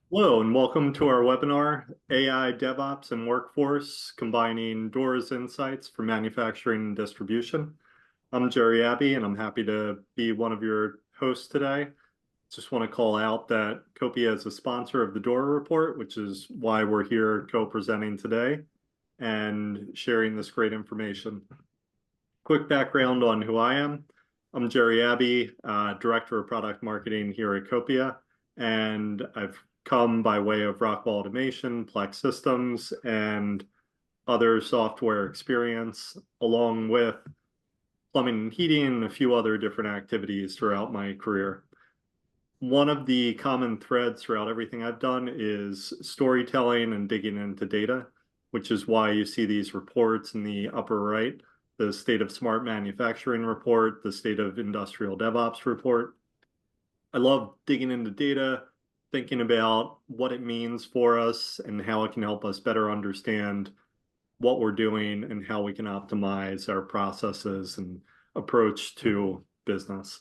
Hello, and welcome to our webinar, AI DevOps and Workforce, combining Dora's insights for manufacturing and distribution. I'm Gerry Abbey, and I'm happy to be one of your hosts today. Just want to call out that Copia is a sponsor of the Dora Report, which is why we're here co-presenting today and sharing this great information. Quick background on who I am. I'm Gerry Abbey, Director of Product Marketing here at Copia, and I've come by way of Rockwell Automation, Plex Systems, and other software experience, along with plumbing and heating and a few other different activities throughout my career. One of the common threads throughout everything I've done is storytelling and digging into data, which is why you see these reports in the upper right, the State of Smart Manufacturing Report, the State of Industrial DevOps Report. I love digging into data, thinking about what it means for us and how it can help us better understand what we're doing and how we can optimize our processes and approach to business.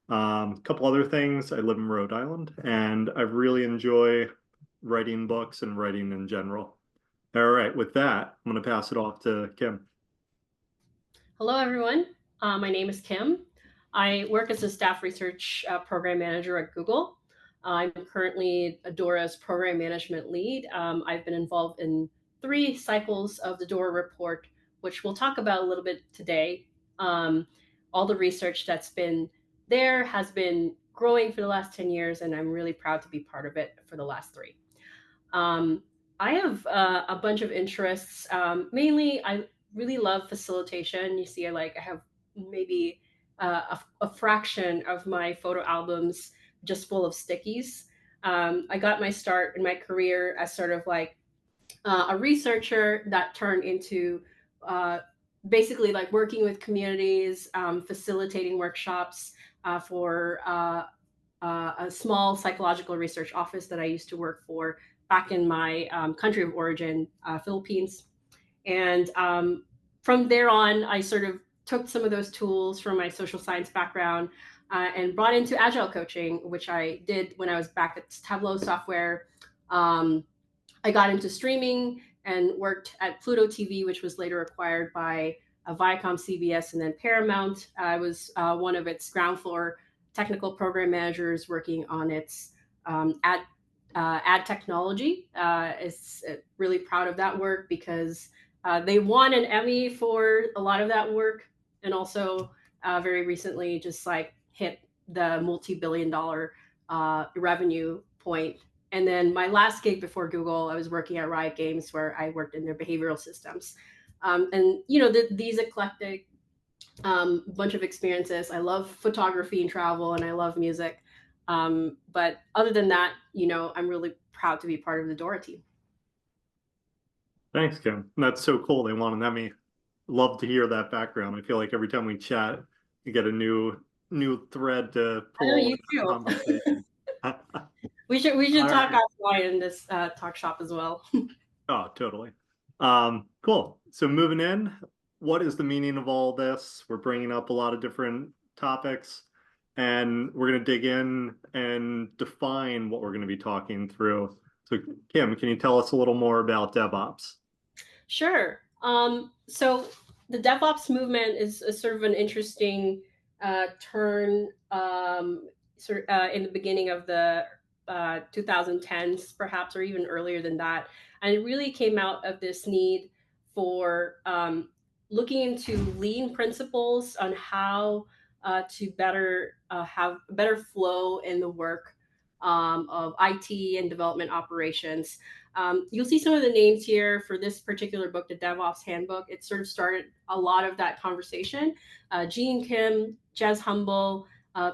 A couple other things. I live in Rhode Island, and I really enjoy writing books and writing in general. All right, with that, I'm going to pass it off to Kim. Hello, everyone. My name is Kim. I work as a staff research program manager at Google. I'm currently Dora's program management lead. I've been involved in 3 cycles of the Dora Report, which we'll talk about a little bit today. All the research that's been there has been growing for the last 10 years, and I'm really proud to be part of it for the last 3. I have a bunch of interests. Mainly, I really love facilitation. You see, I have maybe a fraction of my photo albums just full of stickies. I got my start in my career as sort of like a researcher that turned into uh, basically like working with communities, facilitating workshops for a small psychological research office that I used to work for back in my country of origin, Philippines. And from there on, I sort of took some of those tools from my social science background and brought into agile coaching, which I did when I was back at Tableau Software. I got into streaming and worked at Pluto TV, which was later acquired by Viacom, CBS, and then Paramount. I was one of its ground floor technical program managers working on its ad technology. Is really proud of that work because they won an Emmy for a lot of that work, and also very recently just like hit the multi-billion-dollar revenue point. And then my last gig before Google, I was working at Riot Games, where I worked in their behavioral systems. And these eclectic bunch of experiences. I love photography and travel, and I love music. But other than that, I'm really proud to be part of the Dora team. Thanks, Kim. That's so cool. They want an Emmy. Love to hear that background. I feel like every time we chat, you get a new thread to I know pull in you the too. conversation. We should All talk right. offline in this talk shop as well. Oh, totally. Cool. So moving in, what is the meaning of all this? We're bringing up a lot of different topics, and we're going to dig in and define what we're going to be talking through. So, Kim, can you tell us a little more about DevOps? Sure. So the DevOps movement is a sort of an interesting turn, in the beginning of the 2010s, perhaps, or even earlier than that. And it really came out of this need for looking into lean principles on how to better have better flow in the work of IT and development operations. You'll see some of the names here for this particular book, the DevOps Handbook. It sort of started a lot of that conversation. Gene Kim, Jez Humble,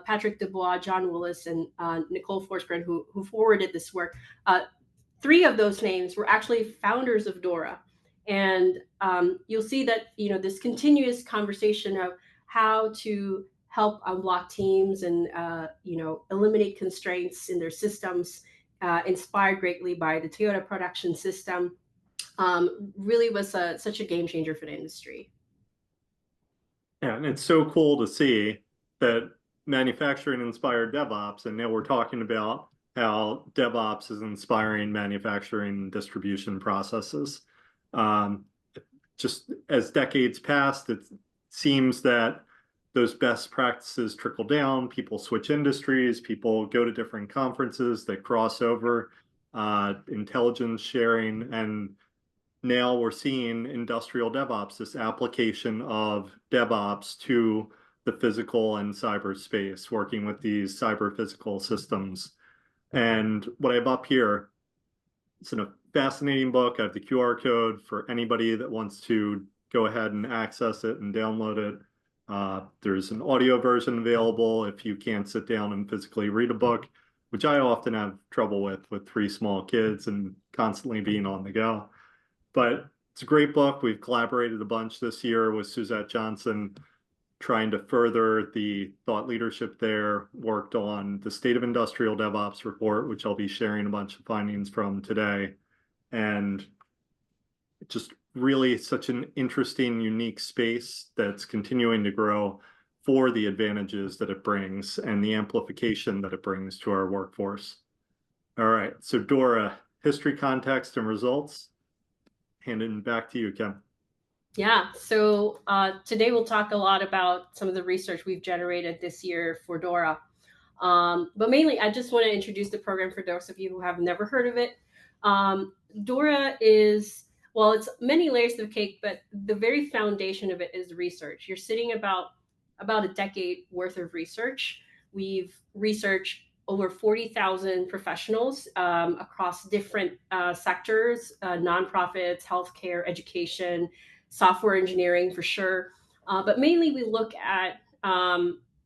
Patrick Dubois, John Willis, and Nicole Forsgren, who forwarded this work. 3 of those names were actually founders of Dora. And you'll see that this continuous conversation of how to help unblock teams and eliminate constraints in their systems, inspired greatly by the Toyota production system, really was such a game changer for the industry. Yeah, and it's so cool to see that manufacturing inspired DevOps, and now we're talking about how DevOps is inspiring manufacturing and distribution processes. Um, just as decades passed, it seems that those best practices trickle down. People switch industries, people go to different conferences that cross over, intelligence sharing, and now we're seeing industrial DevOps, this application of DevOps to the physical and cyberspace, working with these cyber physical systems. And what I have up here, it's a fascinating book. I have the QR code for anybody that wants to go ahead and access it and download it. There's an audio version available if you can't sit down and physically read a book, which I often have trouble with 3 small kids and constantly being on the go. But it's a great book. We've collaborated a bunch this year with Suzette Johnson, trying to further the thought leadership there, worked on the State of Industrial DevOps report, which I'll be sharing a bunch of findings from today. And just really such an interesting, unique space that's continuing to grow for the advantages that it brings and the amplification that it brings to our workforce. All right, so Dora, history, context, and results. Handing back to you, Kim. Yeah, so today we'll talk a lot about some of the research we've generated this year for Dora. But mainly, I just want to introduce the program for those of you who have never heard of it. Dora is, well, it's many layers of cake, but the very foundation of it is research. You're sitting about a decade worth of research. We've researched over 40,000 professionals across different sectors, nonprofits, healthcare, education, software engineering for sure. But mainly we look at,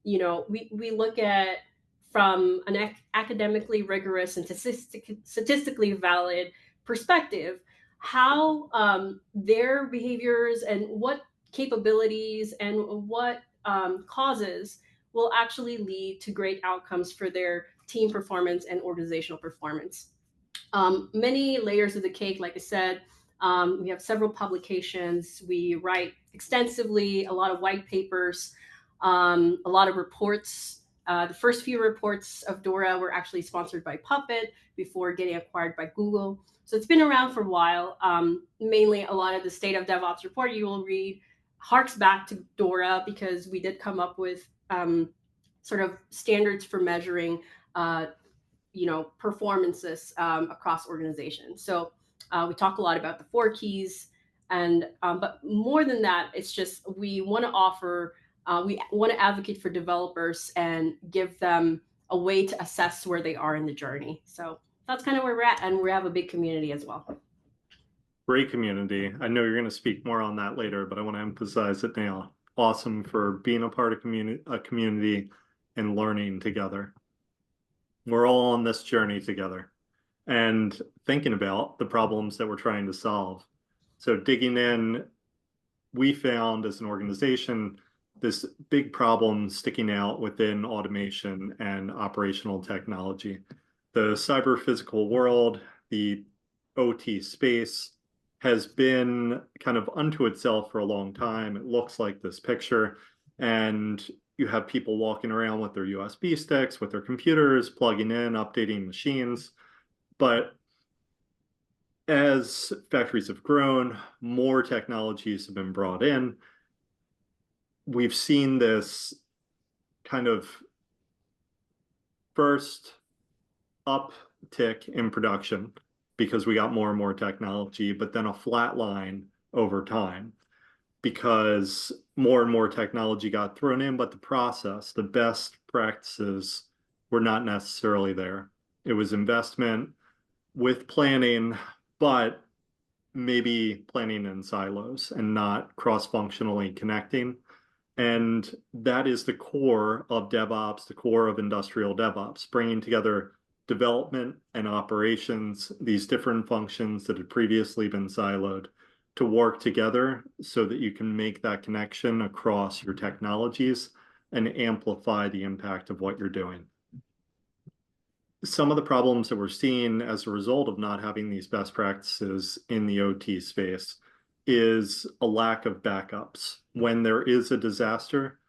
we look at from an academically rigorous and statistically valid perspective, how their behaviors and what capabilities and what causes will actually lead to great outcomes for their team performance and organizational performance. Many layers of the cake, like I said, we have several publications. We write extensively, a lot of white papers, a lot of reports. The first few reports of Dora were actually sponsored by Puppet before getting acquired by Google. So it's been around for a while. Mainly a lot of the State of DevOps report you will read harks back to Dora because we did come up with sort of standards for measuring performances across organizations. So we talk a lot about the 4 keys, and but more than that, it's just we want to offer, we want to advocate for developers and give them a way to assess where they are in the journey. So that's kind of where we're at, and we have a big community as well. Great community. I know you're going to speak more on that later, but I want to emphasize it now. Awesome for being a part of a community and learning together. We're all on this journey together and thinking about the problems that we're trying to solve. So digging in, we found as an organization this big problem sticking out within automation and operational technology. The cyber physical world, the OT space, has been kind of unto itself for a long time. It looks like this picture, and you have people walking around with their USB sticks, with their computers, plugging in, updating machines. But as factories have grown, more technologies have been brought in. We've seen this kind of first uptick in production because we got more and more technology, but then a flat line over time because more and more technology got thrown in, but the process, the best practices were not necessarily there. It was investment with planning, but maybe planning in silos and not cross-functionally connecting. And that is the core of DevOps, the core of industrial DevOps, bringing together development and operations, these different functions that had previously been siloed, to work together so that you can make that connection across your technologies and amplify the impact of what you're doing. Some of the problems that we're seeing as a result of not having these best practices in the OT space is a lack of backups. When there is a disaster,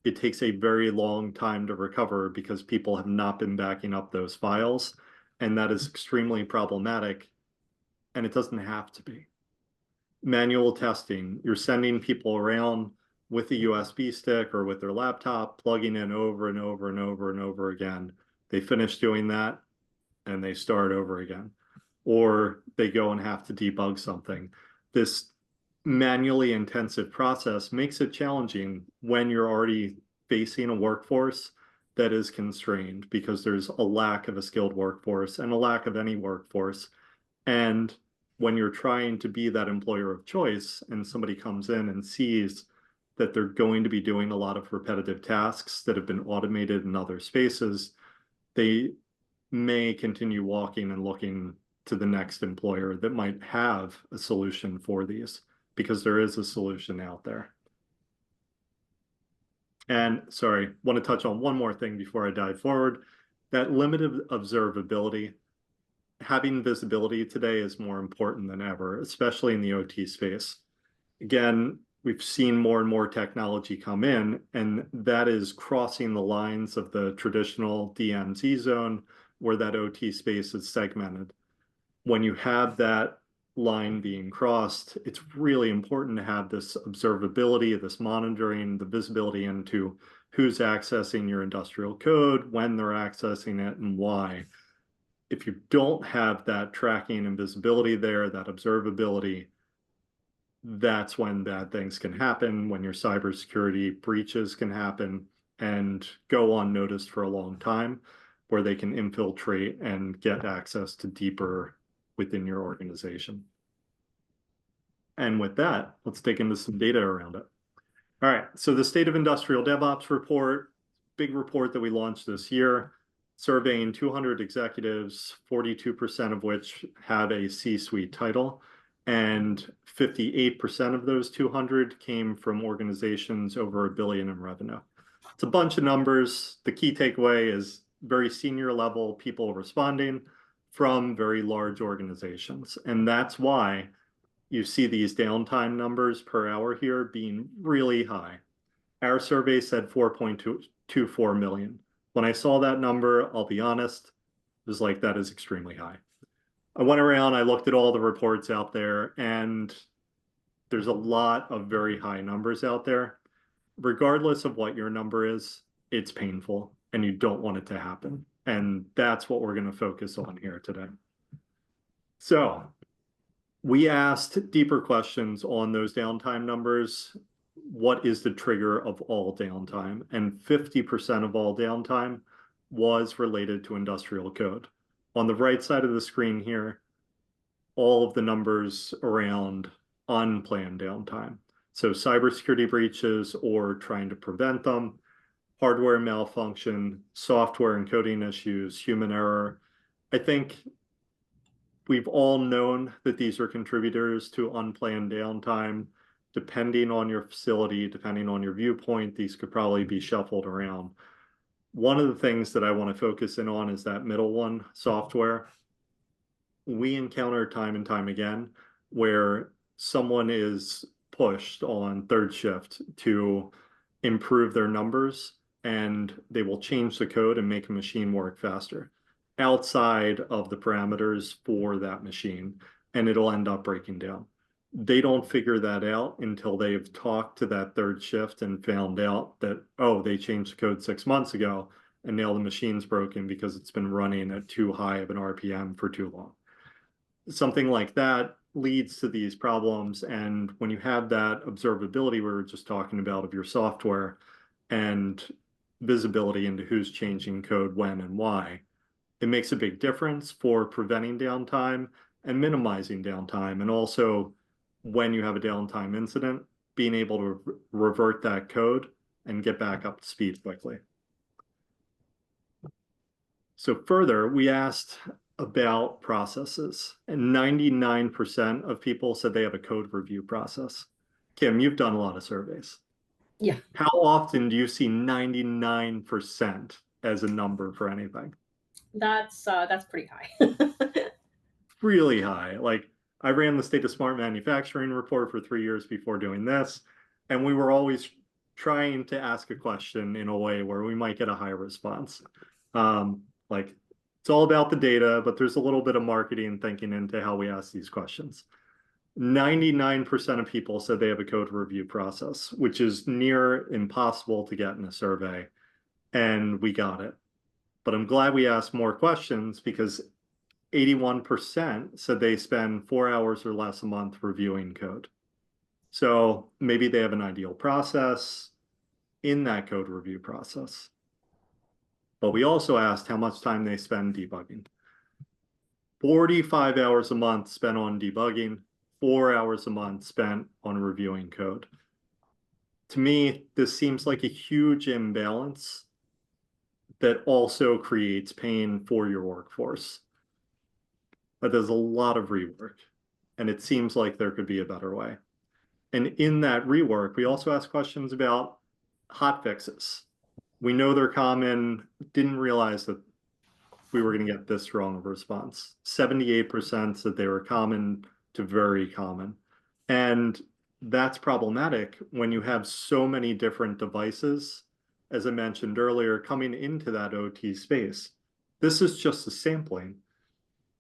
it takes a very long time to recover because people have not been backing up those files. and that is extremely problematic, and it doesn't have to be. Manual testing, you're sending people around with a USB stick or with their laptop, plugging in over and over and over and over again. They finish doing that and they start over again. Or they go and have to debug something. This manually intensive process makes it challenging when you're already facing a workforce that is constrained because there's a lack of a skilled workforce and a lack of any workforce. And when you're trying to be that employer of choice and somebody comes in and sees that they're going to be doing a lot of repetitive tasks that have been automated in other spaces, they may continue walking and looking to the next employer that might have a solution for these, because there is a solution out there. And sorry, want to touch on one more thing before I dive forward. That limited observability, having visibility today is more important than ever, especially in the OT space. Again, we've seen more and more technology come in, and that is crossing the lines of the traditional DMZ zone where that OT space is segmented. When you have that line being crossed, it's really important to have this observability, this monitoring, the visibility into who's accessing your industrial code, when they're accessing it, and why. If you don't have that tracking and visibility there, that observability, that's when bad things can happen, when your cybersecurity breaches can happen and go unnoticed for a long time, where they can infiltrate and get access to deeper within your organization. And with that, let's dig into some data around it. All right, so the State of Industrial DevOps report, big report that we launched this year, surveying 200 executives, 42% of which have a C-suite title, and 58% of those 200 came from organizations over $1 billion in revenue. It's a bunch of numbers. The key takeaway is very senior level people responding from very large organizations. And that's why you see these downtime numbers per hour here being really high. Our survey said 4.24 million. When I saw that number, I'll be honest, it was like, that is extremely high. I went around, I looked at all the reports out there, and there's a lot of very high numbers out there. Regardless of what your number is, it's painful and you don't want it to happen. And that's what we're going to focus on here today. So we asked deeper questions on those downtime numbers. What is the trigger of all downtime? And 50% of all downtime was related to industrial code. On the right side of the screen here, all of the numbers around unplanned downtime. So cybersecurity breaches or trying to prevent them, hardware malfunction, software and coding issues, human error. I think we've all known that these are contributors to unplanned downtime. Depending on your facility, depending on your viewpoint, these could probably be shuffled around. One of the things that I want to focus in on is that middle one, software. We encounter time and time again where someone is pushed on third shift to improve their numbers, and they will change the code and make a machine work faster outside of the parameters for that machine, and it'll end up breaking down. They don't figure that out until they've talked to that third shift and found out that, oh, they changed the code 6 months ago, and now the machine's broken because it's been running at too high of an RPM for too long. Something like that leads to these problems. And when you have that observability we were just talking about of your software and visibility into who's changing code when and why, it makes a big difference for preventing downtime and minimizing downtime. And also, when you have a downtime incident, being able to revert that code and get back up to speed quickly. So further, we asked about processes, and 99% of people said they have a code review process. Kim, you've done a lot of surveys. Yeah. How often do you see 99% as a number for anything? That's pretty high. Really high. Like, I ran the State of Smart Manufacturing report for 3 years before doing this, and we were always trying to ask a question in a way where we might get a high response. Like, It's all about the data, but there's a little bit of marketing thinking into how we ask these questions. 99% of people said they have a code review process, which is near impossible to get in a survey, and we got it. But I'm glad we asked more questions because 81% said they spend 4 hours or less a month reviewing code. So maybe they have an ideal process in that code review process. But we also asked how much time they spend debugging. 45 hours a month spent on debugging, 4 hours a month spent on reviewing code. To me, this seems like a huge imbalance that also creates pain for your workforce. But there's a lot of rework, and it seems like there could be a better way. And in that rework, we also ask questions about hot fixes. We know they're common, didn't realize that we were going to get this strong of a response. 78% said they were common to very common. And that's problematic when you have so many different devices, as I mentioned earlier, coming into that OT space. This is just a sampling.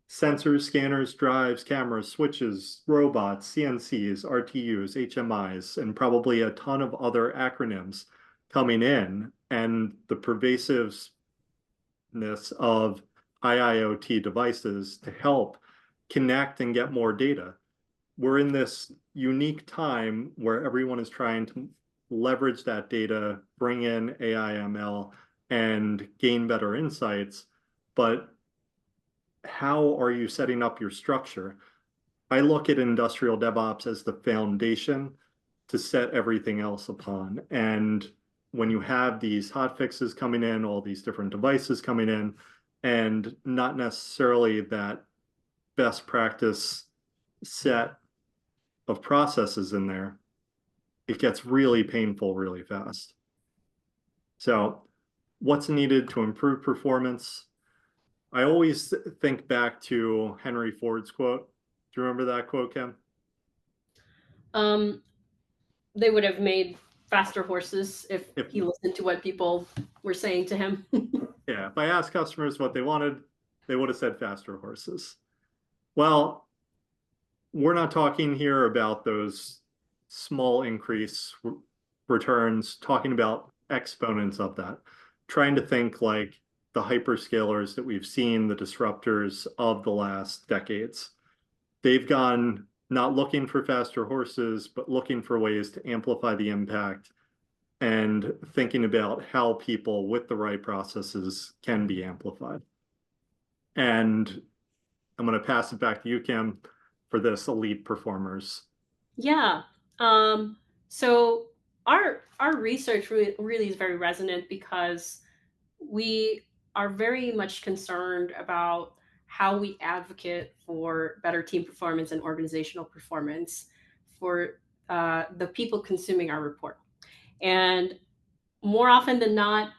Sensors, scanners, drives, cameras, switches, robots, CNCs, RTUs, HMIs, and probably a ton of other acronyms coming in. And the pervasiveness of IIoT devices to help connect and get more data. We're in this unique time where everyone is trying to leverage that data, bring in AI, ML, and gain better insights. But how are you setting up your structure? I look at industrial DevOps as the foundation to set everything else upon. And when you have these hot fixes coming in, all these different devices coming in, and not necessarily that best practice set of processes in there, it gets really painful really fast. So what's needed to improve performance? I always think back to Henry Ford's quote. Do you remember that quote, Kim? Um, they would have made faster horses if If, he listened to what people were saying to him. yeah, if I asked customers what they wanted, they would have said faster horses. Well, we're not talking here about those small increase returns, talking about exponents of that, trying to think like the hyperscalers that we've seen, the disruptors of the last decades. They've gone not looking for faster horses, but looking for ways to amplify the impact and thinking about how people with the right processes can be amplified. And I'm going to pass it back to you, Kim, for this elite performers. Yeah. So our research really is very resonant because we are very much concerned about how we advocate for better team performance and organizational performance for the people consuming our report. And more often than not,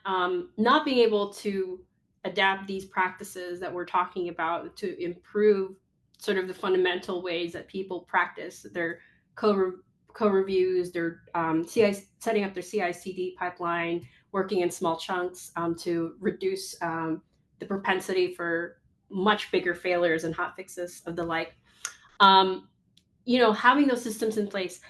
not being able to adapt these practices that we're talking about to improve sort of the fundamental ways that people practice their co-reviews, their setting up their CI/CD pipeline, working in small chunks to reduce the propensity for much bigger failures and hot fixes of the like. Um, having those systems in place,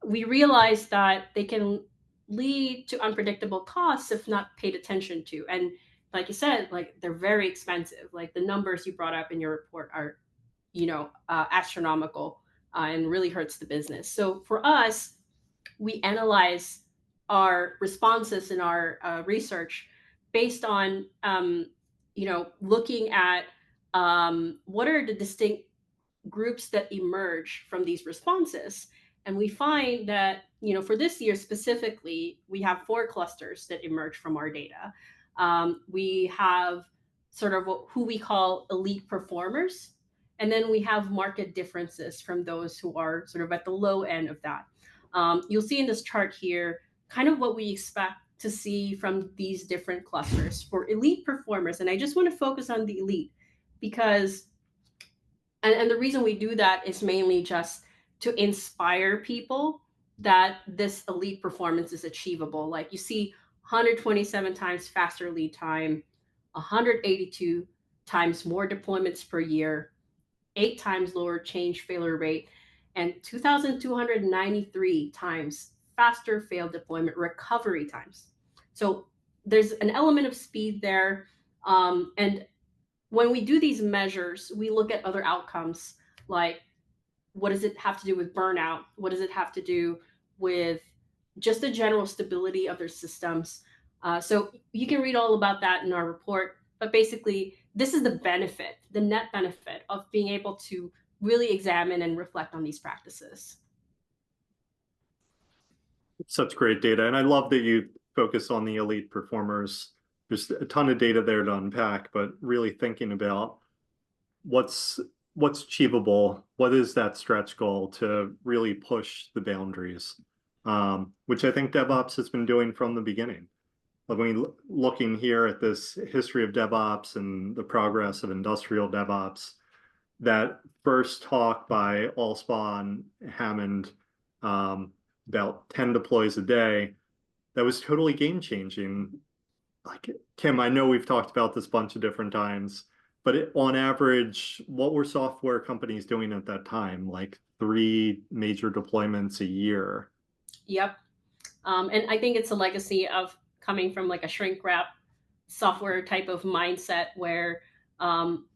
we realize that they can lead to unpredictable costs if not paid attention to. And like you said, like they're very expensive. Like the numbers you brought up in your report are, astronomical and really hurts the business. So for us, we analyze our responses in our research based on, looking at what are the distinct groups that emerge from these responses. And we find that, for this year specifically, we have 4 clusters that emerge from our data. We have sort of who we call elite performers, and then we have market differences from those who are sort of at the low end of that. You'll see in this chart here kind of what we expect to see from these different clusters for elite performers. And I just want to focus on the elite because and the reason we do that is mainly just to inspire people that this elite performance is achievable. Like you see 127 times faster lead time, 182 times more deployments per year, 8 times lower change failure rate, and 2,293 times faster failed deployment recovery times. So there's an element of speed there. And when we do these measures, we look at other outcomes like what does it have to do with burnout? What does it have to do with just the general stability of their systems? So you can read all about that in our report. But basically, this is the benefit, the net benefit of being able to really examine and reflect on these practices. Such great data. And I love that you focus on the elite performers. There's a ton of data there to unpack, but really thinking about what's achievable, what is that stretch goal to really push the boundaries, which I think DevOps has been doing from the beginning. When we looking here at this history of DevOps and the progress of industrial DevOps, that first talk by Allspaw and Hammond, about 10 deploys a day, that was totally game changing. Like, Kim, I know we've talked about this a bunch of different times, but on average, what were software companies doing at that time? Like 3 major deployments a year. Yep. And I think it's a legacy of coming from like a shrink wrap software type of mindset where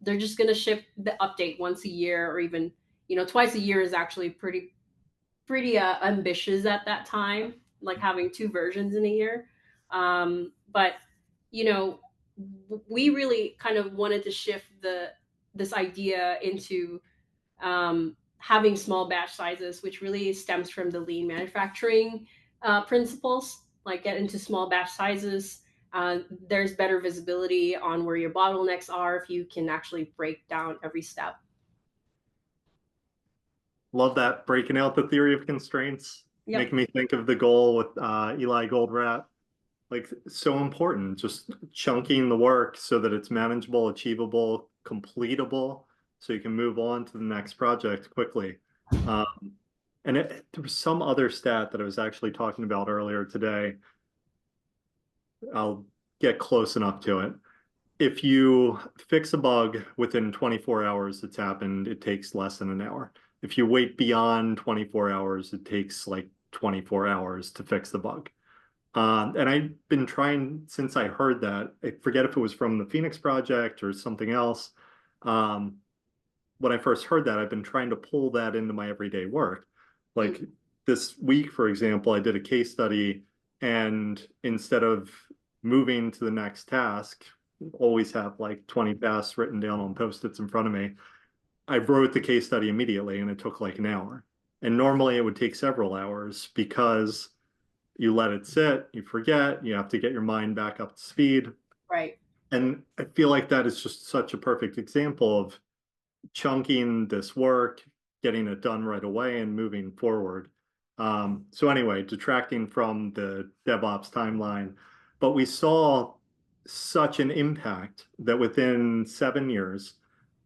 they're just going to ship the update once a year, or even twice a year is actually pretty ambitious at that time, like having 2 versions in a year. But you know, we really kind of wanted to shift this idea into having small batch sizes, which really stems from the lean manufacturing principles. Like get into small batch sizes. There's better visibility on where your bottlenecks are if you can actually break down every step. Love that, breaking out the theory of constraints. Yep. Making me think of the goal with Eli Goldratt. Like, so important, just chunking the work so that it's manageable, achievable, completable, so you can move on to the next project quickly. And there was some other stat that I was actually talking about earlier today. I'll get close enough to it. If you fix a bug within 24 hours it's happened, it takes less than an hour. If you wait beyond 24 hours, it takes like 24 hours to fix the bug. And I've been trying since I heard that. I forget if it was from the Phoenix Project or something else. When I first heard that, I've been trying to pull that into my everyday work. Like this week, for example, I did a case study, and instead of moving to the next task, always have like 20 tasks written down on Post-its in front of me, I wrote the case study immediately, and it took like an hour. And normally it would take several hours because you let it sit, you forget, you have to get your mind back up to speed. Right. And I feel like that is just such a perfect example of chunking this work, getting it done right away, and moving forward. So anyway, detracting from the DevOps timeline, but we saw such an impact that within 7 years,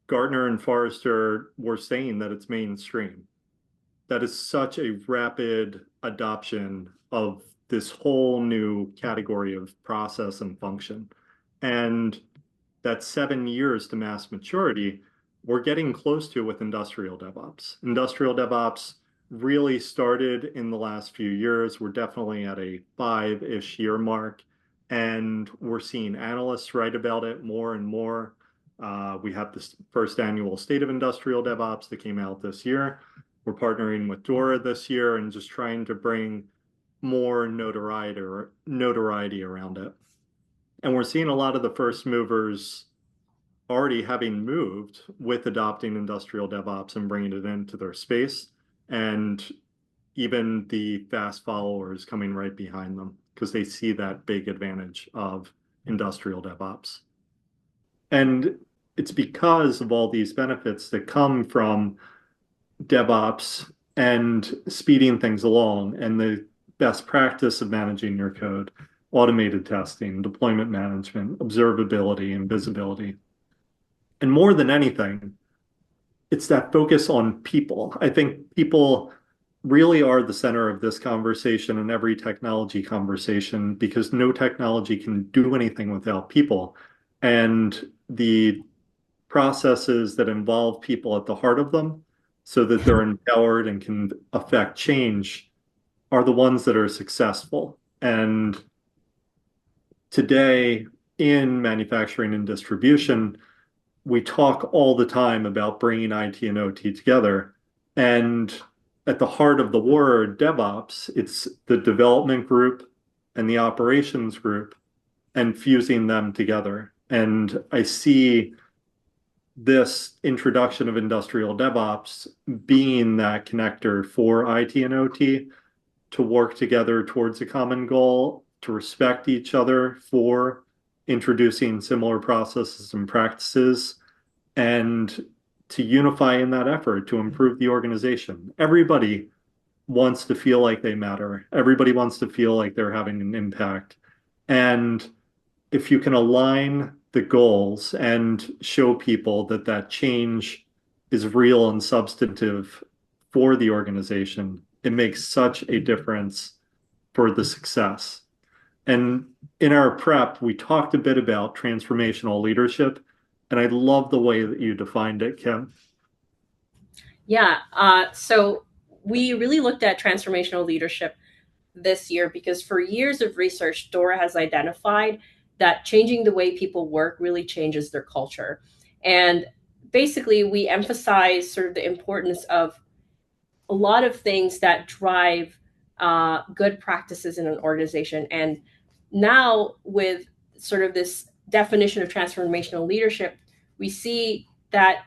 Gartner and Forrester were saying that it's mainstream. That is such a rapid adoption of this whole new category of process and function. And that 7 years to mass maturity, we're getting close to with industrial DevOps. Industrial DevOps really started in the last few years. We're definitely at a 5-ish year mark, and we're seeing analysts write about it more and more. We have this first annual State of Industrial DevOps that came out this year. We're partnering with Dora this year and just trying to bring more notoriety around it. And we're seeing a lot of the first movers already having moved with adopting industrial DevOps and bringing it into their space, and even the fast followers coming right behind them because they see that big advantage of industrial DevOps. And it's because of all these benefits that come from DevOps and speeding things along, and the best practice of managing your code, automated testing, deployment management, observability, and visibility. And more than anything, it's that focus on people. I think people really are the center of this conversation and every technology conversation, because no technology can do anything without people. And the processes that involve people at the heart of them so that they're empowered and can affect change are the ones that are successful. And today in manufacturing and distribution, we talk all the time about bringing IT and OT together. And at the heart of the word DevOps, it's the development group and the operations group and fusing them together. And I see this introduction of industrial DevOps being that connector for IT and OT to work together towards a common goal, to respect each other for introducing similar processes and practices, and to unify in that effort to improve the organization. Everybody wants to feel like they matter. Everybody wants to feel like they're having an impact. And if you can align the goals and show people that that change is real and substantive for the organization, it makes such a difference for the success. And in our prep, we talked a bit about transformational leadership, and I love the way that you defined it, Kim. Yeah. So we really looked at transformational leadership this year because for years of research, Dora has identified that changing the way people work really changes their culture. And basically, we emphasize sort of the importance of a lot of things that drive good practices in an organization. And now, with sort of this definition of transformational leadership, we see that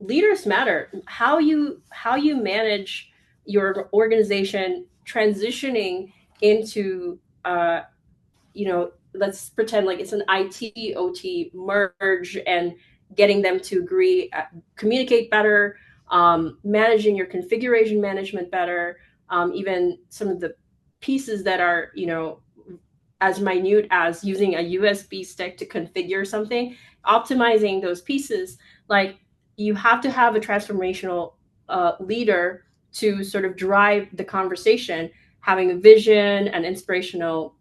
leaders matter. How you manage your organization transitioning into let's pretend like it's an IT OT merge and getting them to agree, communicate better, managing your configuration management better, even some of the pieces that are, as minute as using a USB stick to configure something, optimizing those pieces. Like you have to have a transformational leader to sort of drive the conversation, having a vision and inspirational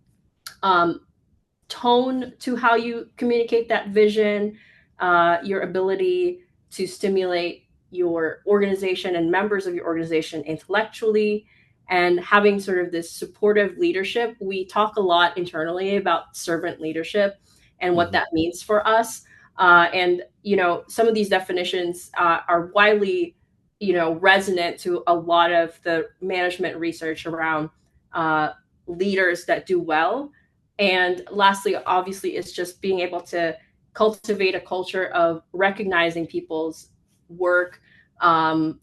tone to how you communicate that vision, your ability to stimulate your organization and members of your organization intellectually, and having sort of this supportive leadership. We talk a lot internally about servant leadership and what that means for us. And, some of these definitions are widely, resonant to a lot of the management research around leaders that do well. And lastly, obviously, it's just being able to cultivate a culture of recognizing people's work,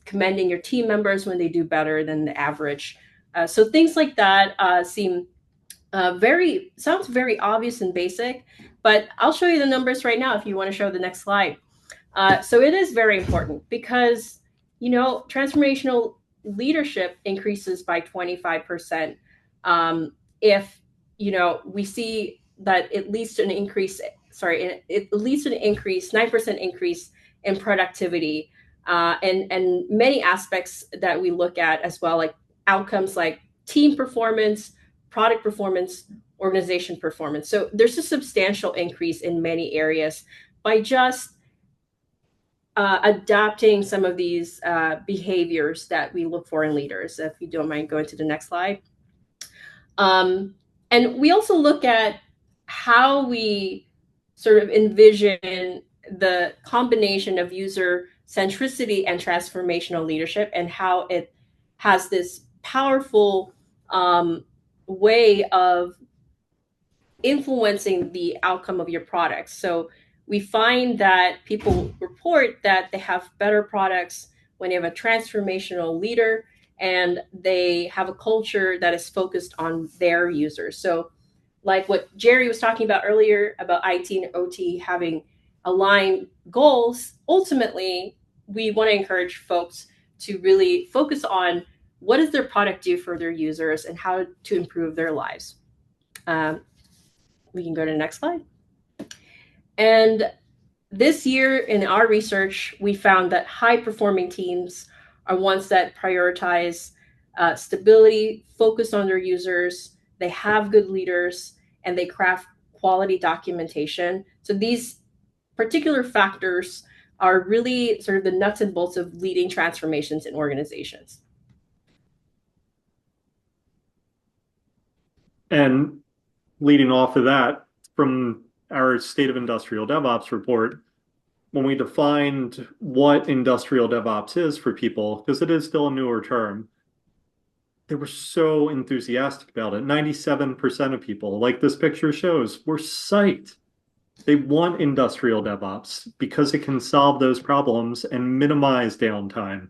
commending your team members when they do better than the average. So things like that sounds very obvious and basic, but I'll show you the numbers right now if you want to show the next slide. So it is very important because, transformational leadership increases by 25%. If, we see that it leads to an increase, it leads to an increase, 9% increase in productivity, and many aspects that we look at as well, like outcomes like team performance, product performance, organization performance. So there's a substantial increase in many areas by just adopting some of these behaviors that we look for in leaders. If you don't mind going to the next slide. And we also look at how we sort of envision the combination of user centricity and transformational leadership, and how it has this powerful way of influencing the outcome of your products. So we find that people report that they have better products when they have a transformational leader and they have a culture that is focused on their users. So like what Gerry was talking about earlier about IT and OT having aligned goals, ultimately, we want to encourage folks to really focus on what does their product do for their users and how to improve their lives. We can go to the next slide. And this year in our research, we found that high-performing teams are ones that prioritize stability, focus on their users, they have good leaders, and they craft quality documentation. So these particular factors are really sort of the nuts and bolts of leading transformations in organizations. And leading off of that, from our State of Industrial DevOps report, when we defined what industrial DevOps is for people, because it is still a newer term, they were so enthusiastic about it. 97% of people, like this picture shows, were psyched. They want industrial DevOps because it can solve those problems and minimize downtime.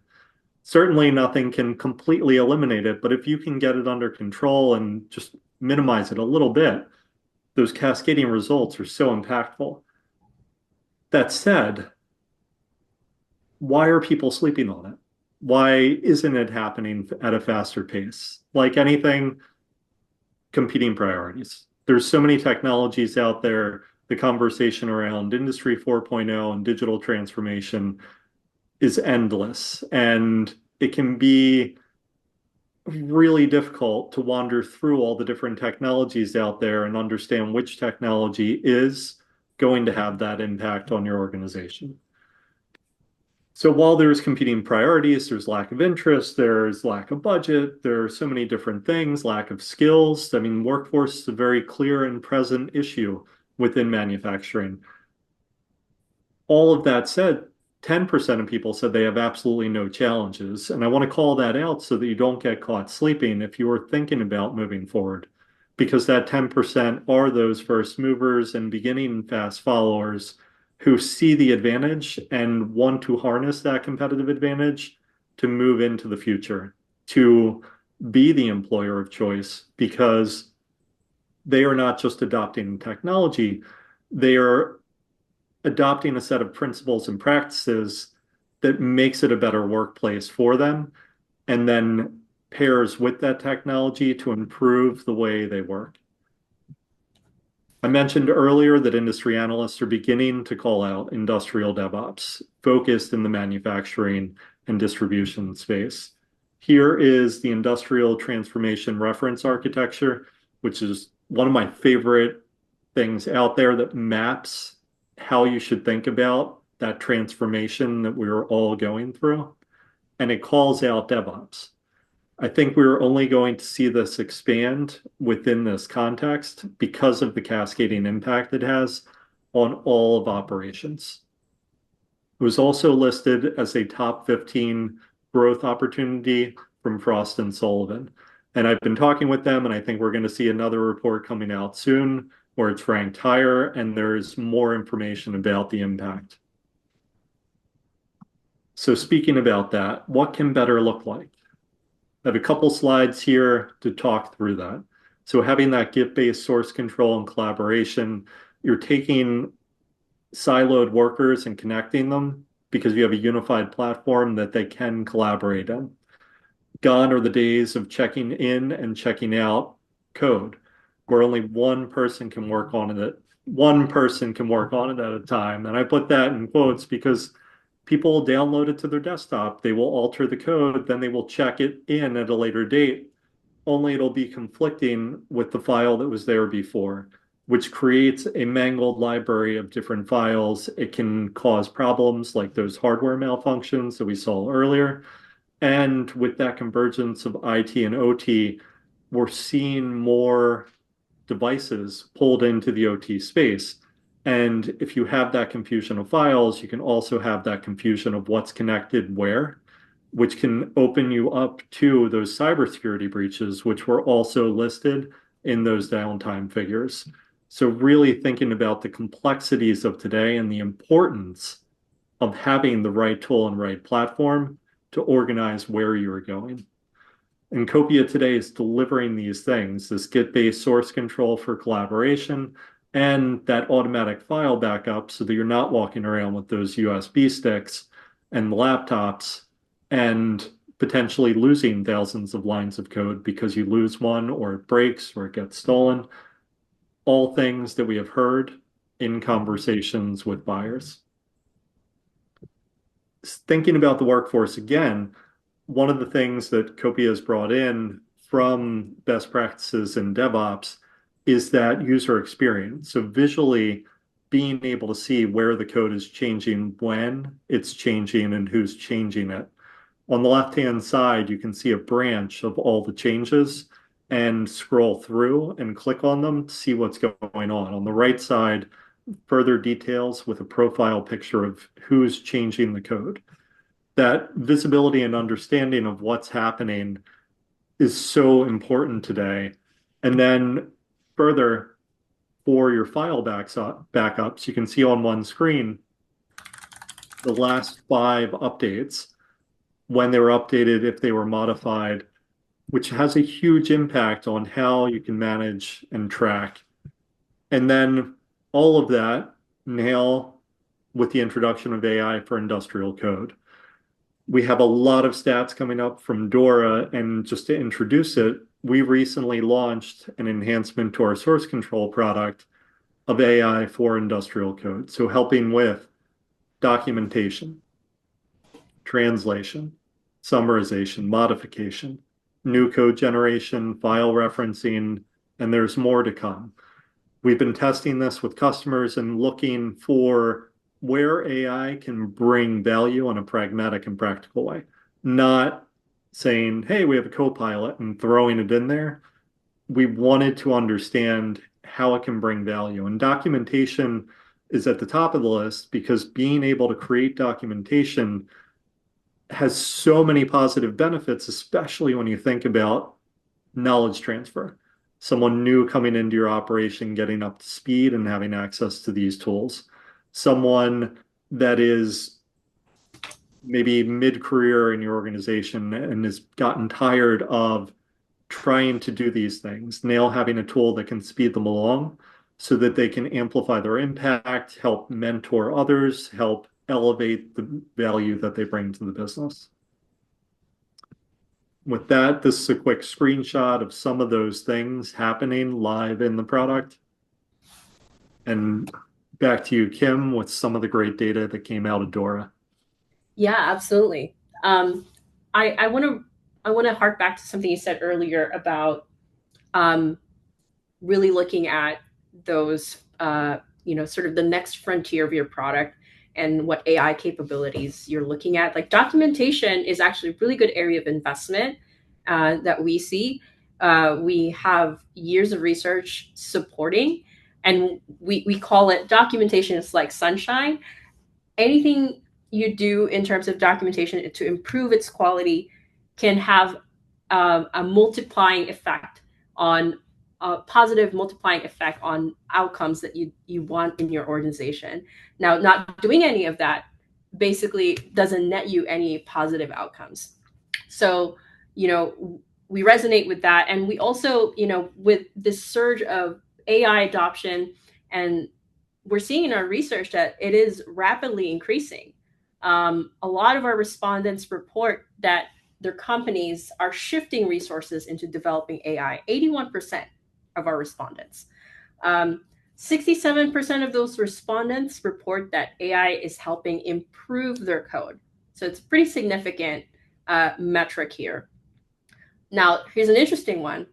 Certainly nothing can completely eliminate it, but if you can get it under control and just minimize it a little bit, those cascading results are so impactful. That said, why are people sleeping on it? Why isn't it happening at a faster pace? Like anything, competing priorities. There's so many technologies out there. The conversation around Industry 4.0 and digital transformation is endless, and it can be really difficult to wander through all the different technologies out there and understand which technology is going to have that impact on your organization. So while there's competing priorities, there's lack of interest, there's lack of budget, there are so many different things, lack of skills. I mean, workforce is a very clear and present issue within manufacturing. All of that said, 10% of people said they have absolutely no challenges. And I want to call that out so that you don't get caught sleeping if you are thinking about moving forward, because that 10% are those first movers and beginning fast followers who see the advantage and want to harness that competitive advantage to move into the future, to be the employer of choice, because they are not just adopting technology, they are adopting a set of principles and practices that makes it a better workplace for them, and then pairs with that technology to improve the way they work. I mentioned earlier that industry analysts are beginning to call out industrial DevOps focused in the manufacturing and distribution space. Here is the industrial transformation reference architecture, which is one of my favorite things out there that maps how you should think about that transformation that we are all going through. And it calls out DevOps. I think we're only going to see this expand within this context because of the cascading impact it has on all of operations. It was also listed as a top 15 growth opportunity from Frost and Sullivan. And I've been talking with them, and I think we're going to see another report coming out soon where it's ranked higher and there's more information about the impact. So speaking about that, what can better look like? I have a couple slides here to talk through that. So having that Git-based source control and collaboration, you're taking siloed workers and connecting them because you have a unified platform that they can collaborate in. Gone are the days of checking in and checking out code, where only one person can work on it. One person can work on it at a time. And I put that in quotes because people will download it to their desktop. They will alter the code, then they will check it in at a later date, only it'll be conflicting with the file that was there before, which creates a mangled library of different files. It can cause problems like those hardware malfunctions that we saw earlier. And with that convergence of IT and OT, we're seeing more devices pulled into the OT space. And if you have that confusion of files, you can also have that confusion of what's connected where, which can open you up to those cybersecurity breaches, which were also listed in those downtime figures. So really thinking about the complexities of today and the importance of having the right tool and right platform to organize where you're going. And Copia today is delivering these things, this Git-based source control for collaboration, and that automatic file backup so that you're not walking around with those USB sticks and laptops and potentially losing thousands of lines of code because you lose one or it breaks or it gets stolen. All things that we have heard in conversations with buyers. Thinking about the workforce again, one of the things that Copia has brought in from best practices in DevOps is that user experience. So visually, being able to see where the code is changing, when it's changing, and who's changing it. On the left-hand side, you can see a branch of all the changes and scroll through and click on them to see what's going on. On the right side, further details with a profile picture of who's changing the code. That visibility and understanding of what's happening is so important today. And then further, for your file backups, you can see on one screen the last 5 updates, when they were updated, if they were modified, which has a huge impact on how you can manage and track. And then all of that now with the introduction of AI for industrial code. We have a lot of stats coming up from Dora, and just to introduce it, we recently launched an enhancement to our source control product of AI for industrial code. So helping with documentation, translation, summarization, modification, new code generation, file referencing, and there's more to come. We've been testing this with customers and looking for where AI can bring value in a pragmatic and practical way, not saying, hey, we have a copilot and throwing it in there. We wanted to understand how it can bring value. And documentation is at the top of the list because being able to create documentation has so many positive benefits, especially when you think about knowledge transfer. Someone new coming into your operation, getting up to speed and having access to these tools. Someone that is maybe mid-career in your organization and has gotten tired of trying to do these things, now having a tool that can speed them along so that they can amplify their impact, help mentor others, help elevate the value that they bring to the business. With that, this is a quick screenshot of some of those things happening live in the product. And back to you, Kim, with some of the great data that came out of Dora. Yeah, absolutely. I want to hark back to something you said earlier about really looking at those, sort of the next frontier of your product and what AI capabilities you're looking at. Like documentation is actually a really good area of investment that we see. We have years of research supporting, and we call it documentation. It's like sunshine. Anything you do in terms of documentation to improve its quality can have a multiplying effect on a positive multiplying effect on outcomes that you want in your organization. Now, not doing any of that basically doesn't net you any positive outcomes. So, we resonate with that. And we also, with this surge of AI adoption, and we're seeing in our research that it is rapidly increasing. A lot of our respondents report that their companies are shifting resources into developing AI. 81% of our respondents. 67% of those respondents report that AI is helping improve their code. So it's a pretty significant metric here. Now, here's an interesting one.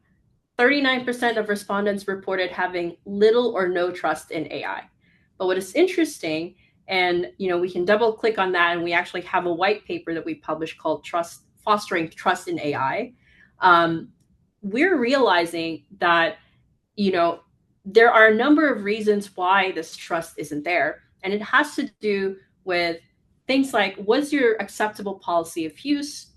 39% of respondents reported having little or no trust in AI. But what is interesting, and we can double click on that, and we actually have a white paper that we published called Fostering Trust in AI. We're realizing that there are a number of reasons why this trust isn't there. And it has to do with things like, what's your acceptable policy of use?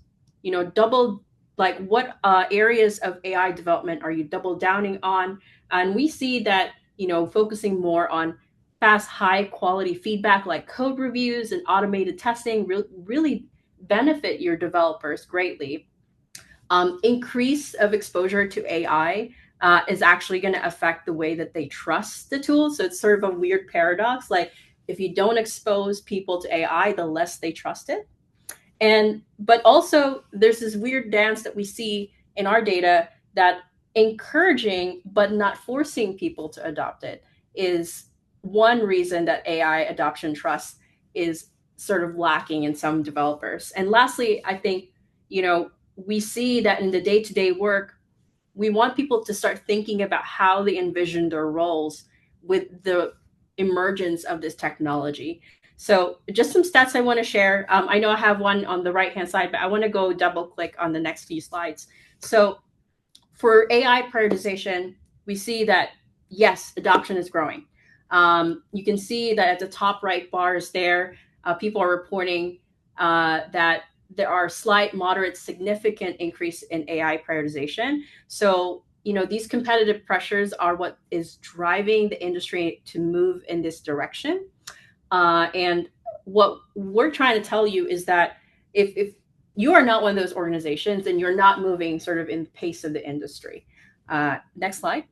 What areas of AI development are you double downing on? And we see that, focusing more on fast, high quality feedback like code reviews and automated testing really benefit your developers greatly. Increase of exposure to AI is actually going to affect the way that they trust the tool. So it's sort of a weird paradox. Like if you don't expose people to AI, the less they trust it. But also there's this weird dance that we see in our data that encouraging but not forcing people to adopt it is one reason that AI adoption trust is sort of lacking in some developers. And lastly, I think, we see that in the day-to-day work, we want people to start thinking about how they envision their roles with the emergence of this technology. So just some stats I want to share. I know I have one on the right-hand side, but I want to go double click on the next few slides. So for AI prioritization, we see that, yes, adoption is growing. You can see that at the top right bars there, people are reporting that there are slight, moderate, significant increase in AI prioritization. So, these competitive pressures are what is driving the industry to move in this direction. And what we're trying to tell you is that if you are not one of those organizations, then you're not moving sort of in the pace of the industry. Next slide.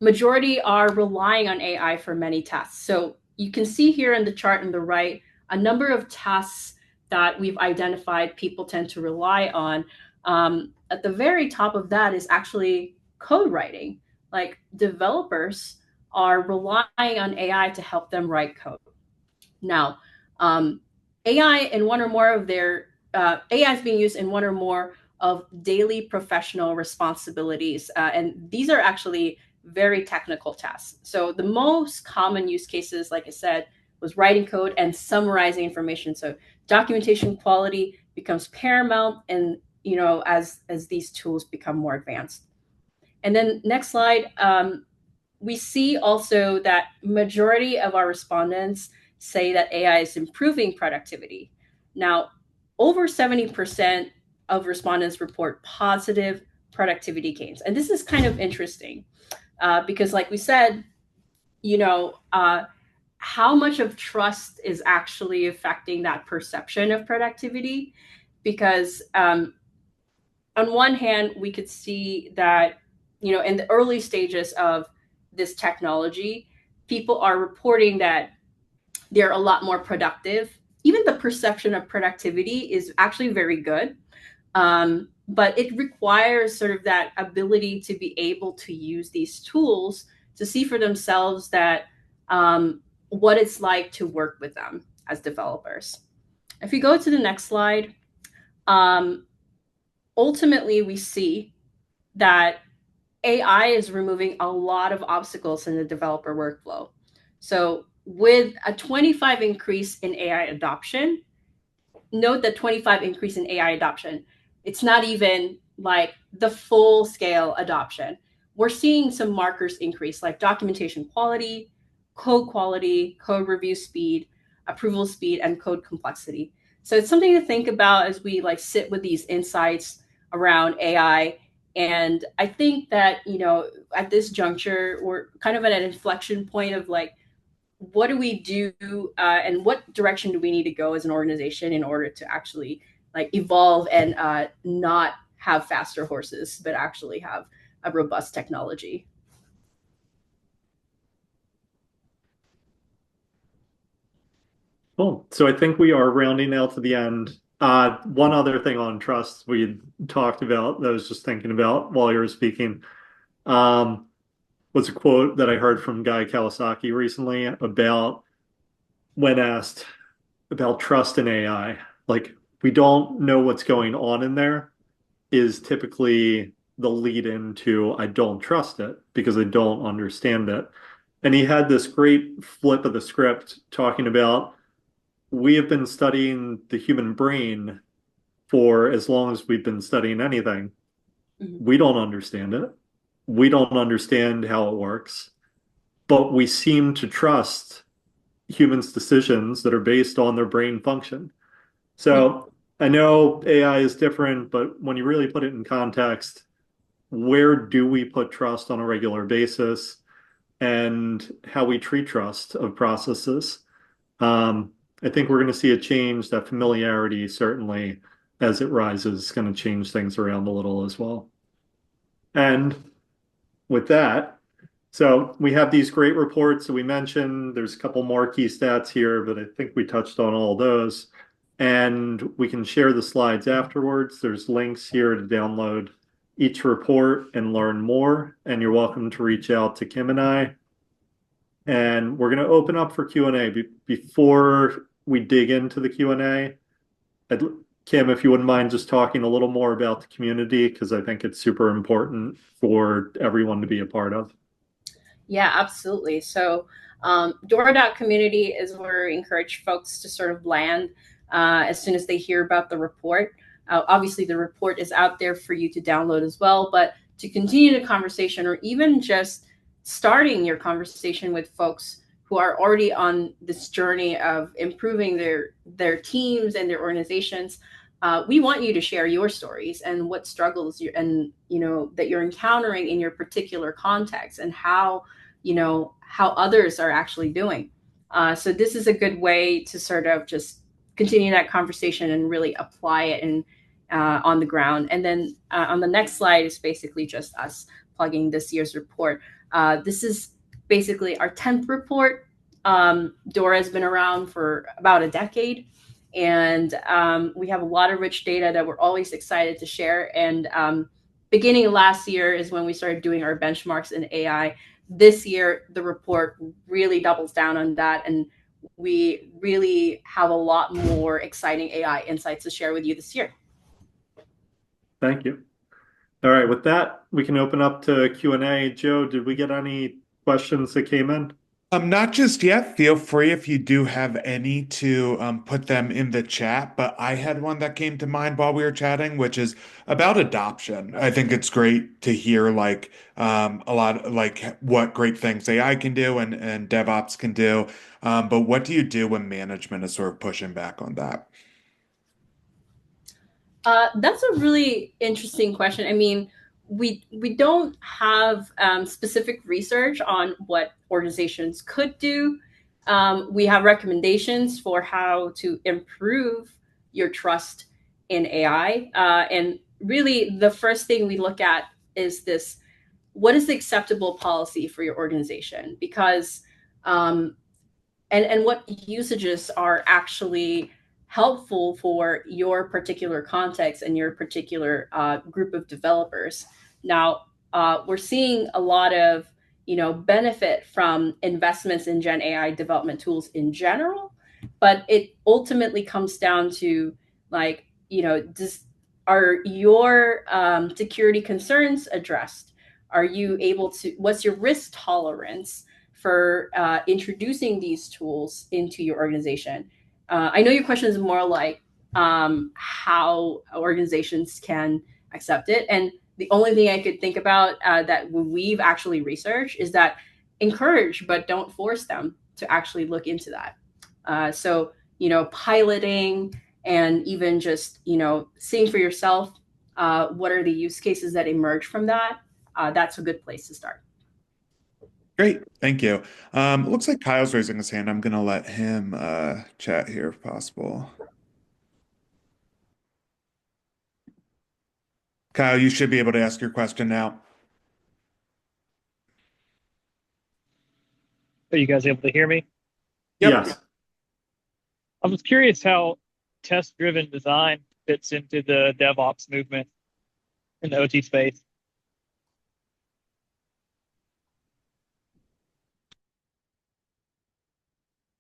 Majority are relying on AI for many tasks. So you can see here in the chart on the right, a number of tasks that we've identified people tend to rely on. At the very top of that is actually code writing. Like developers are relying on AI to help them write code. Now, AI in one or more of their AI is being used in one or more of daily professional responsibilities, and these are actually very technical tasks. So the most common use cases, like I said, was writing code and summarizing information. So documentation quality becomes paramount, and as these tools become more advanced. And then next slide, we see also that majority of our respondents say that AI is improving productivity. Now, over 70% of respondents report positive productivity gains. And this is kind of interesting because, like we said, how much of trust is actually affecting that perception of productivity? Because on one hand, we could see that, in the early stages of this technology, people are reporting that they're a lot more productive. Even the perception of productivity is actually very good. But it requires sort of that ability to be able to use these tools to see for themselves that what it's like to work with them as developers. If we go to the next slide, ultimately we see that AI is removing a lot of obstacles in the developer workflow. So with a 25 increase in AI adoption, note that 25 increase in AI adoption, it's not even like the full scale adoption. We're seeing some markers increase like documentation quality, code review speed, approval speed, and code complexity. So it's something to think about as we sit with these insights around AI. And I think that, at this juncture, we're kind of at an inflection point of what do we do and what direction do we need to go as an organization in order to actually evolve and not have faster horses, but actually have a robust technology. Cool. So I think we are rounding out to the end. One other thing on trust we talked about that I was just thinking about while you were speaking was a quote that I heard from Guy Kawasaki recently about when asked about trust in AI. Like, we don't know what's going on in there is typically the lead into I don't trust it because I don't understand it. And he had this great flip of the script talking about we have been studying the human brain for as long as we've been studying anything. We don't understand it. We don't understand how it works, but we seem to trust humans' decisions that are based on their brain function. So I know AI is different, but when you really put it in context, where do we put trust on a regular basis and how we treat trust of processes? I think we're going to see a change. That familiarity, certainly, as it rises, is going to change things around a little as well. And with that, so we have these great reports that we mentioned. There's a couple more key stats here, but I think we touched on all those. And we can share the slides afterwards. There's links here to download each report and learn more. And you're welcome to reach out to Kim and I. And we're going to open up for Q&A. Before we dig into the Q&A, Kim, if you wouldn't mind just talking a little more about the community, because I think it's super important for everyone to be a part of. Yeah, absolutely. So, Dora.community is where we encourage folks to sort of land as soon as they hear about the report. Obviously, the report is out there for you to download as well, but to continue the conversation or even just starting your conversation with folks who are already on this journey of improving their teams and their organizations, we want you to share your stories and what struggles you and that you're encountering in your particular context and how others are actually doing. So this is a good way to sort of just continue that conversation and really apply it on the ground. And then on the next slide is basically just us plugging this year's report. This is basically our 10th report. Dora has been around for about a decade, and we have a lot of rich data that we're always excited to share. And beginning of last year is when we started doing our benchmarks in AI. This year, the report really doubles down on that, and we really have a lot more exciting AI insights to share with you this year. Thank you. All right, with that, we can open up to Q&A. Joe, did we get any questions that came in? Not just yet. Feel free if you do have any to put them in the chat. But I had one that came to mind while we were chatting, which is about adoption. I think it's great to hear like a lot like what great things AI can do and DevOps can do. But what do you do when management is sort of pushing back on that? That's a really interesting question. I mean, we don't have specific research on what organizations could do. We have recommendations for how to improve your trust in AI. And really, the first thing we look at is this: what is the acceptable policy for your organization? Because and what usages are actually helpful for your particular context and your particular group of developers. Now, we're seeing a lot of benefit from investments in Gen AI development tools in general, but it ultimately comes down to like are your security concerns addressed? Are you able to? What's your risk tolerance for introducing these tools into your organization? I know your question is more like how organizations can accept it. And the only thing I could think about that we've actually researched is that encourage, but don't force them to actually look into that. So, piloting and even just, seeing for yourself what are the use cases that emerge from that. That's a good place to start. Great, thank you. Looks like Kyle's raising his hand. I'm gonna let him chat here if possible. Kyle, you should be able to ask your question now. Are you guys able to hear me? Yep. Yes. I was curious how test-driven design fits into the DevOps movement in the OT space.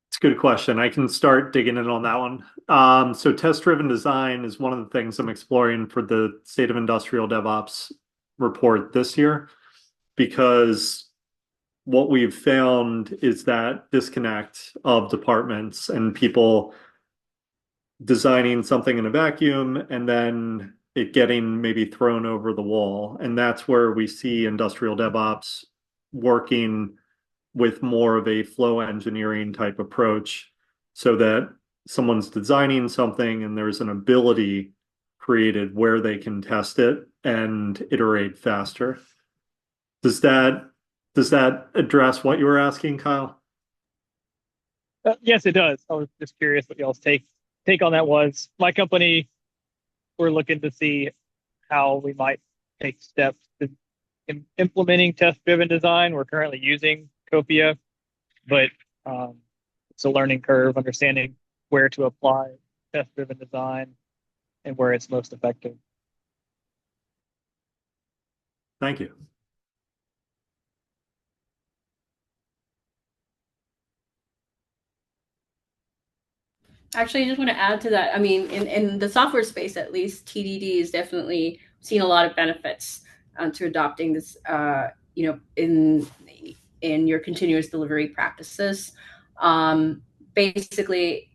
It's a good question. I can start digging in on that one. So test-driven design is one of the things I'm exploring for the State of Industrial DevOps report this year, because what we've found is that disconnect of departments and people designing something in a vacuum and then it getting maybe thrown over the wall. And that's where we see industrial DevOps working with more of a flow engineering type approach, so that someone's designing something and there's an ability created where they can test it and iterate faster. Does that address what you were asking, Kyle? Yes, it does. I was just curious what y'all's take on that was. My company, we're looking to see how we might take steps to implementing test-driven design. We're currently using Copia, but it's a learning curve, understanding where to apply test-driven design and where it's most effective. Thank you. Actually, I just want to add to that. I mean, in the software space, at least, TDD is definitely seen a lot of benefits to adopting this, in in your continuous delivery practices. Basically,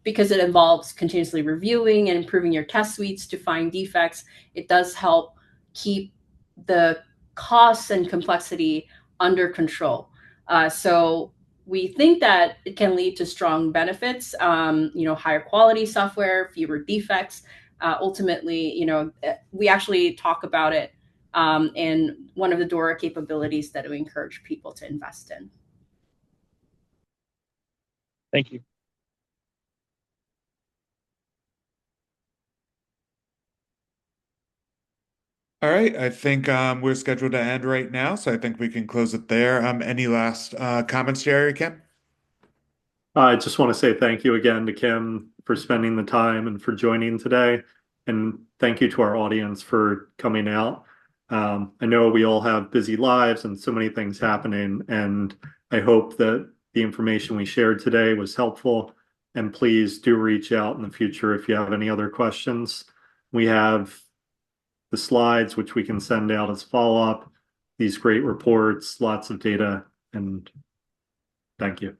because it involves continuously reviewing and improving your test suites to find defects, it does help keep the costs and complexity under control. So we think that it can lead to strong benefits, higher quality software, fewer defects. Ultimately, we actually talk about it in one of the Dora capabilities that we encourage people to invest in. Thank you. All right, I think we're scheduled to end right now, so I think we can close it there. Any last comments, Gerry, Kim? I just want to say thank you again to Kim for spending the time and for joining today. And thank you to our audience for coming out. I know we all have busy lives and so many things happening, and I hope that the information we shared today was helpful. And please do reach out in the future if you have any other questions. We have the slides, which we can send out as follow-up, these great reports, lots of data, and thank you.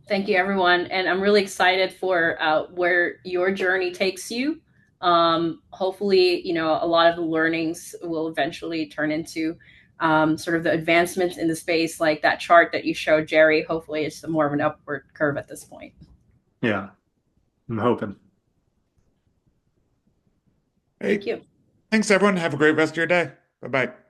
Thank you, everyone. And I'm really excited for where your journey takes you. Hopefully, a lot of the learnings will eventually turn into sort of the advancements in the space, like that chart that you showed, Gerry. Hopefully, it's more of an upward curve at this point. Yeah, I'm hoping. Thank you. Thanks, everyone. Have a great rest of your day. Bye-bye.